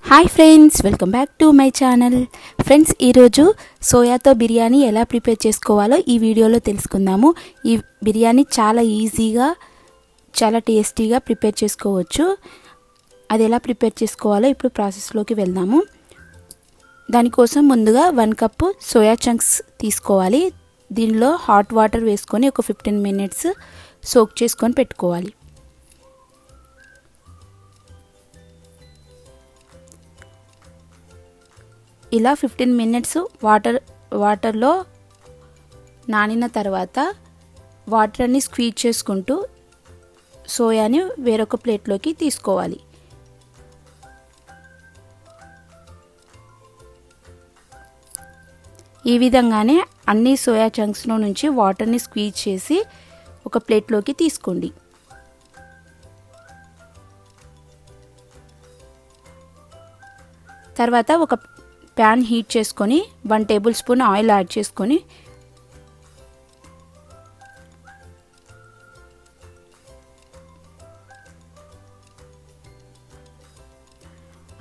Hi friends, welcome back to my channel. Friends, ఈరోజు సోయాతో బిర్యానీ ఎలా prepare చేసుకోవాలో ఈ వీడియోలో తెలుసుకుందాము. ఈ బిర్యానీ చాలా ఈజీగా చాలా టేస్టీగా ప్రిపేర్ చేసుకోవచ్చు. అది ఎలా ప్రిపేర్ చేసుకోవాలో ఇప్పుడు ప్రాసెస్లోకి వెళ్దాము. దానికోసం ముందుగా 1 కప్పు సోయా చంక్స్ తీసుకోవాలి. దీనిలో హాట్ వాటర్ వేసుకొని ఒక 15 మినిట్స్ సోక్ చేసుకొని పెట్టుకోవాలి. ఇలా 15 మినిట్స్ వాటర్లో నానిన తర్వాత వాటర్ అన్ని స్క్వీజ్ చేసుకుంటూ సోయాని వేరొక ప్లేట్లోకి తీసుకోవాలి. ఈ విధంగానే అన్ని సోయా చంక్స్లో నుంచి వాటర్ని స్క్వీజ్ చేసి ఒక ప్లేట్లోకి తీసుకోండి. తర్వాత ఒక ప్యాన్ హీట్ చేసుకొని 1 టేబుల్ స్పూన్ ఆయిల్ యాడ్ చేసుకొని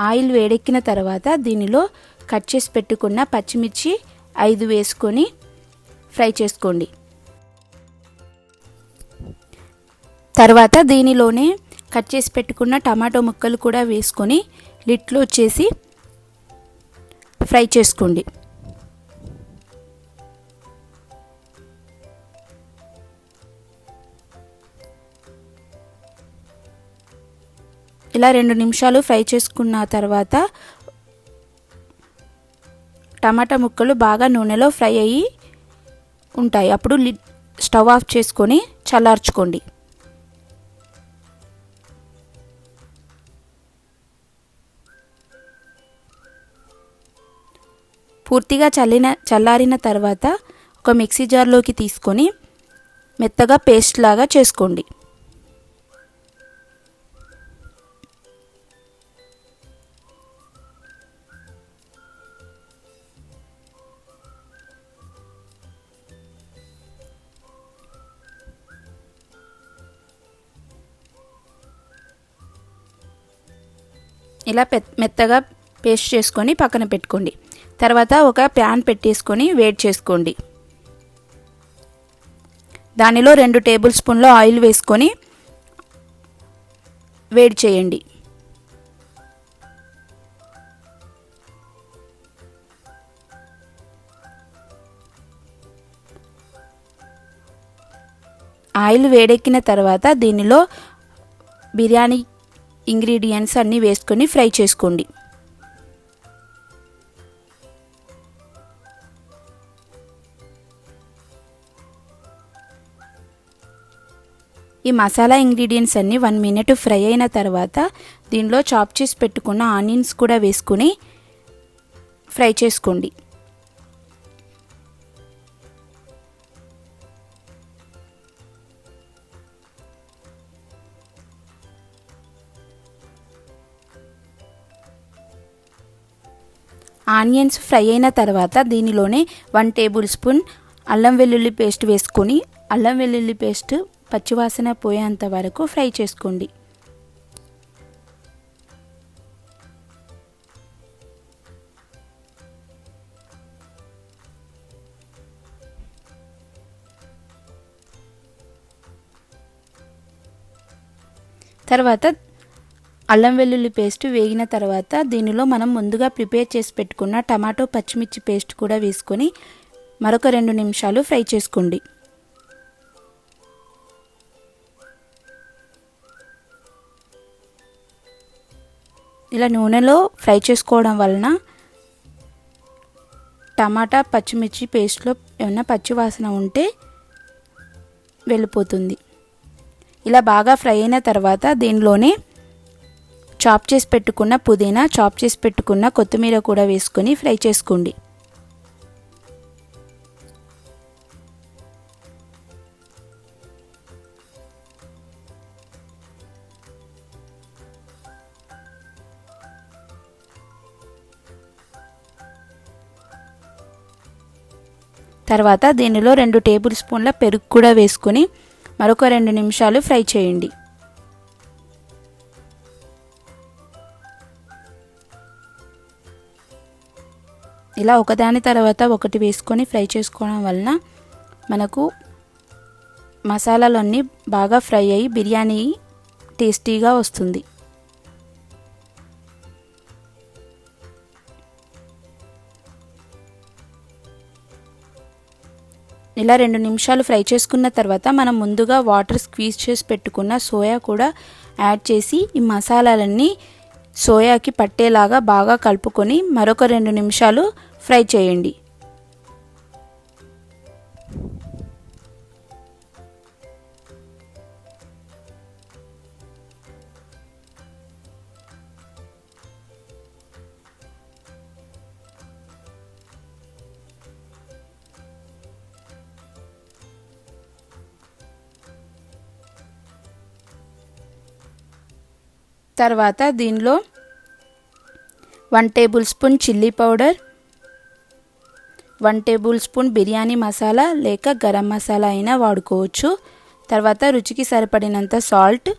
ఆయిల్ వేడెక్కిన తర్వాత దీనిలో కట్ చేసి పెట్టుకున్న పచ్చిమిర్చి 5 వేసుకొని ఫ్రై చేసుకోండి. తర్వాత దీనిలోనే కట్ చేసి పెట్టుకున్న టమాటో ముక్కలు కూడా వేసుకొని లిడ్లో వచ్చేసి ఫ్రై చేసుకోండి. ఇలా 2 నిమిషాలు ఫ్రై చేసుకున్న తర్వాత టమాటా ముక్కలు బాగా నూనెలో ఫ్రై అయ్యి ఉంటాయి. అప్పుడు స్టవ్ ఆఫ్ చేసుకొని చల్లార్చుకోండి. పూర్తిగా చల్లారిన తర్వాత ఒక మిక్సీ జార్లోకి తీసుకొని మెత్తగా పేస్ట్ లాగా చేసుకోండి. ఇలా మెత్తగా పేస్ట్ చేసుకొని పక్కన పెట్టుకోండి. తర్వాత ఒక ప్యాన్ పెట్టేసుకొని వేడి చేసుకోండి. దానిలో 2 టేబుల్ స్పూన్ల ఆయిల్ వేసుకొని వేడి చేయండి. ఆయిల్ వేడెక్కిన తర్వాత దీనిలో బిర్యానీ ఇంగ్రీడియంట్స్ అన్నీ వేసుకొని ఫ్రై చేసుకోండి. ఈ మసాలా ఇంగ్రీడియంట్స్ అన్నీ 1 మినిట్ ఫ్రై అయిన తర్వాత దీనిలో చాప్ చేసి పెట్టుకున్న ఆనియన్స్ కూడా వేసుకుని ఫ్రై చేసుకోండి. ఆనియన్స్ ఫ్రై అయిన తర్వాత దీనిలోనే 1 టేబుల్ స్పూన్ అల్లం వెల్లుల్లి పేస్ట్ వేసుకొని అల్లం వెల్లుల్లి పేస్ట్ పచ్చివాసన పోయేంత వరకు ఫ్రై చేసుకోండి. తర్వాత అల్లం వెల్లుల్లి పేస్ట్ వేగిన తర్వాత దీనిలో మనం ముందుగా ప్రిపేర్ చేసి పెట్టుకున్న టమాటో పచ్చిమిర్చి పేస్ట్ కూడా వేసుకొని మరొక 2 నిమిషాలు ఫ్రై చేసుకోండి. ఇలా నూనెలో ఫ్రై చేసుకోవడం వలన టమాటా పచ్చిమిర్చి పేస్ట్లో ఏమైనా పచ్చివాసన ఉంటే వెళ్ళిపోతుంది. ఇలా బాగా ఫ్రై అయిన తర్వాత దీనిలోనే చాప్ చేసి పెట్టుకున్న పుదీనా, చాప్ చేసి పెట్టుకున్న కొత్తిమీర కూడా వేసుకొని ఫ్రై చేసుకోండి. తర్వాత దీనిలో 2 టేబుల్ స్పూన్ల పెరుగు కూడా వేసుకొని మరొక 2 నిమిషాలు ఫ్రై చేయండి. ఇలా ఒకదాని తర్వాత ఒకటి వేసుకొని ఫ్రై చేసుకోవడం వలన మనకు మసాలాలన్నీ బాగా ఫ్రై అయ్యి బిర్యానీ టేస్టీగా వస్తుంది. ఇలా 2 నిమిషాలు ఫ్రై చేసుకున్న తర్వాత మనం ముందుగా వాటర్ స్క్వీజ్ చేసి పెట్టుకున్న సోయా కూడా యాడ్ చేసి ఈ మసాలాలన్నీ సోయాకి పట్టేలాగా బాగా కలుపుకొని మరొక 2 నిమిషాలు ఫ్రై చేయండి. తర్వాత దీనిలో 1 table spoon chilli powder, 1 table spoon biryani masala లేక గరం మసాలా అయినా వాడుకోవచ్చు. తర్వాత రుచికి సరిపడినంత సాల్ట్,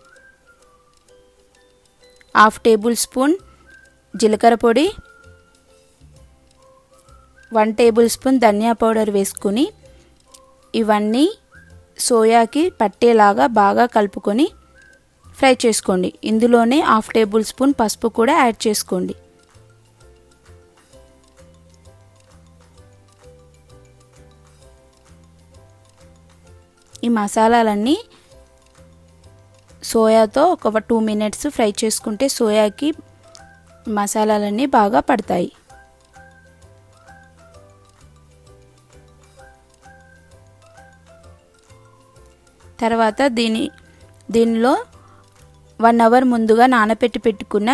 1/2 టేబుల్ స్పూన్ జీలకర్ర పొడి, 1 టేబుల్ స్పూన్ ధనియా పౌడర్ వేసుకుని ఇవన్నీ సోయాకి పట్టేలాగా బాగా కలుపుకొని ఫ్రై చేసుకోండి. ఇందులోనే 1/2 టేబుల్ స్పూన్ పసుపు కూడా యాడ్ చేసుకోండి. ఈ మసాలాలన్నీ సోయాతో ఒక 2 మినిట్స్ ఫ్రై చేసుకుంటే సోయాకి మసాలాలన్నీ బాగా పడతాయి. తర్వాత దీనిలో 1 అవర్ ముందుగా నానబెట్టి పెట్టుకున్న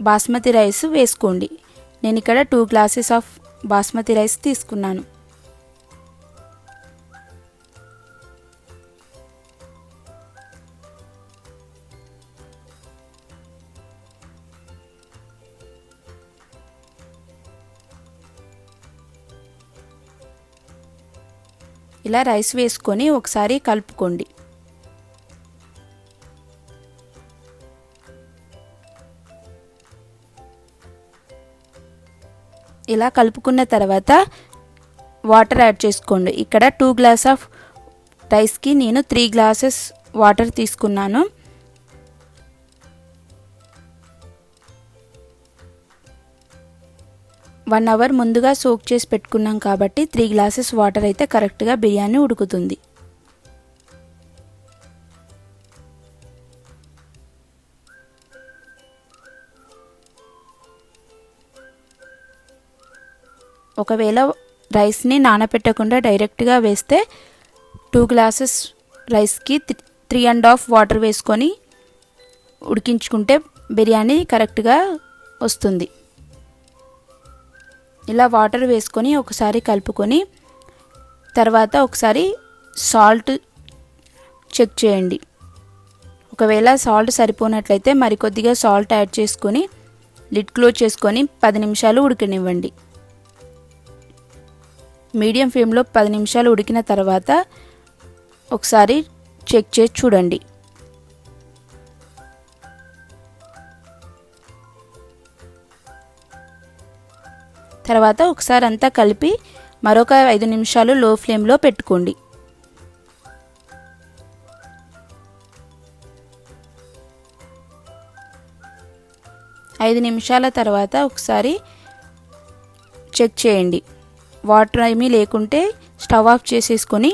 బాస్మతి రైస్ వేసుకోండి. నేను ఇక్కడ 2 గ్లాసెస్ ఆఫ్ బాస్మతి రైస్ తీసుకున్నాను. ఇలా రైస్ వేసుకొని ఒకసారి కలుపుకోండి. ఇలా కలుపుకున్న తర్వాత వాటర్ యాడ్ చేసుకోండి. ఇక్కడ 2 గ్లాస్ ఆఫ్ రైస్కి నేను 3 గ్లాసెస్ వాటర్ తీసుకున్నాను. వన్ అవర్ ముందుగా సోక్ చేసి పెట్టుకున్నాం కాబట్టి 3 గ్లాసెస్ వాటర్ అయితే కరెక్ట్గా బిర్యానీ ఉడుకుతుంది. ఒకవేళ రైస్ని నానబెట్టకుండా డైరెక్ట్గా వేస్తే 2 గ్లాసెస్ రైస్కి 3.5 వాటర్ వేసుకొని ఉడికించుకుంటే బిర్యానీ కరెక్ట్గా వస్తుంది. ఇలా వాటర్ వేసుకొని ఒకసారి కలుపుకొని తర్వాత ఒకసారి సాల్ట్ చెక్ చేయండి. ఒకవేళ సాల్ట్ సరిపోనట్లయితే మరికొద్దిగా సాల్ట్ యాడ్ చేసుకొని లిడ్ క్లోజ్ చేసుకొని 10 నిమిషాలు ఉడకనివ్వండి. మీడియం ఫ్లేమ్లో 10 నిమిషాలు ఉడికిన తర్వాత ఒకసారి చెక్ చేసి చూడండి. తర్వాత ఒకసారి అంతా కలిపి మరొక 5 నిమిషాలు లో ఫ్లేమ్లో పెట్టుకోండి. ఐదు నిమిషాల తర్వాత ఒకసారి చెక్ చేయండి. వాటర్ ఏమీ లేకుంటే స్టవ్ ఆఫ్ చేసేసుకొని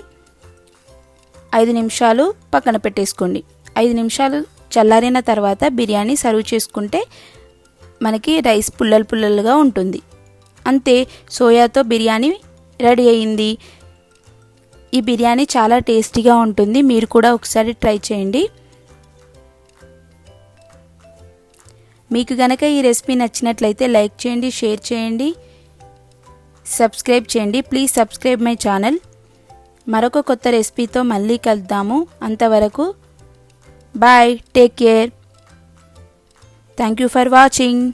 5 నిమిషాలు పక్కన పెట్టేసుకోండి. 5 నిమిషాలు చల్లారిన తర్వాత బిర్యానీ సర్వ్ చేసుకుంటే మనకి రైస్ పుల్లలు పుల్లలుగా ఉంటుంది. అంతే, సోయాతో బిర్యానీ రెడీ అయింది. ఈ బిర్యానీ చాలా టేస్టీగా ఉంటుంది. మీరు కూడా ఒకసారి ట్రై చేయండి. మీకు గనక ఈ రెసిపీ నచ్చినట్లయితే లైక్ చేయండి, షేర్ చేయండి, సబ్స్క్రైబ్ చేయండి. Please subscribe my channel. మరొక కొత్త రెసిపీతో మళ్ళీ కలుద్దాము. అంతవరకు bye, take care. Thank you for watching.